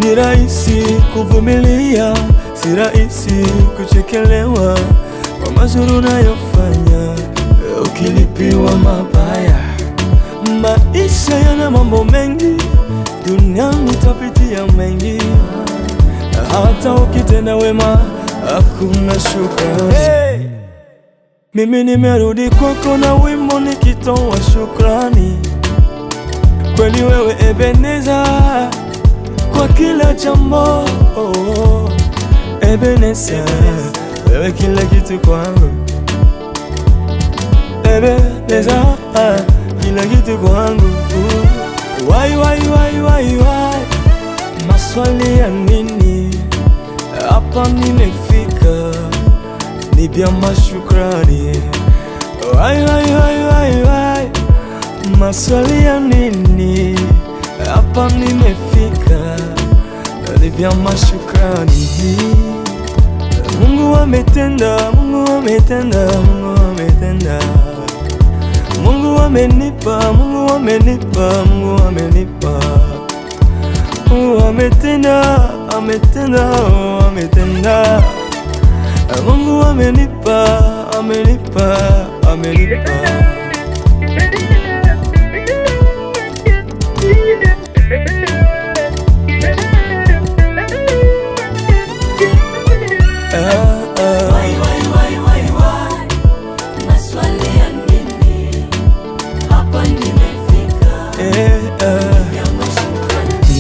Ni rahisi kuvumilia, si rahisi kuchekelewa kwa mazuri unayofanya ukilipiwa mabaya. Maisha yana mambo mengi, duniani utapitia mengi, hata ukitenda wema hakuna shukrani. Hey! Mimi nimerudi kwako na wimbo nikitoa shukrani. Kweli wewe Ebenezer, kwa kila jambo. Ebenezer, wewe kila kitu kwangu. Ebenezer, kila kitu kwangu. Why, maswali ya nini? Hapa nimefika, ni vya mashukrani. Why, maswali ya nini? Hapa nimefika, ni vya mashukrani. Mungu ametenda, Mungu ametenda, Mungu ametenda. Mungu amenipa, Mungu amenipa, Mungu amenipa. Mungu ametenda, ametenda, ametenda. Mungu amenipa, amenipa, amenipa.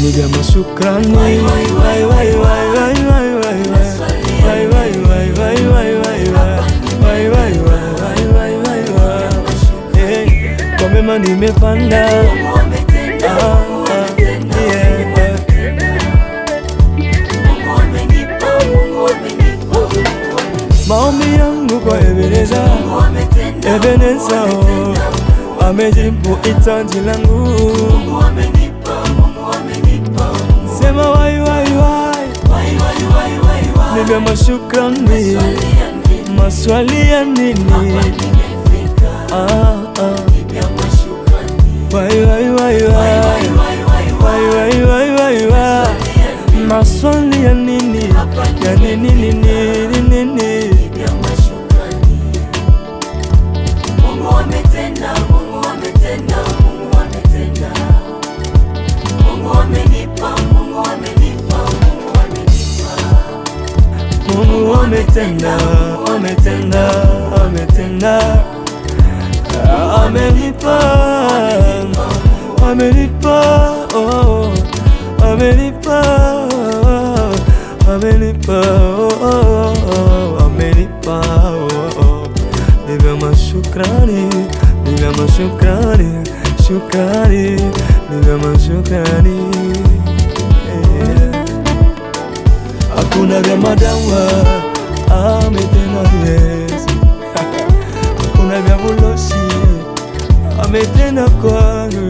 Niga mashukrani. Kwa mema nimepanda. Maombi yangu kwa Ebenezer, Ebenezer, amejibu hitaji langu. Sema why, niga mashukrani. Maswali ya nini? Maswali ya nini? Ya nini? Mungu ametenda, Mungu ametenda, Mungu ametenda. Mungu amenipa, Mungu amenipa, Mungu amenipa. Mungu ametenda, ametenda, ametenda. Amenipa, amenipa, oh, amenipa, amenipa, oh, amenipa, oh. Niga mashukrani, niga mashukrani, shukrani, niga mashukrani. Hakuna vya madawa, ametenda Yesu. Hakuna vya buloshi, ametenda kwangu.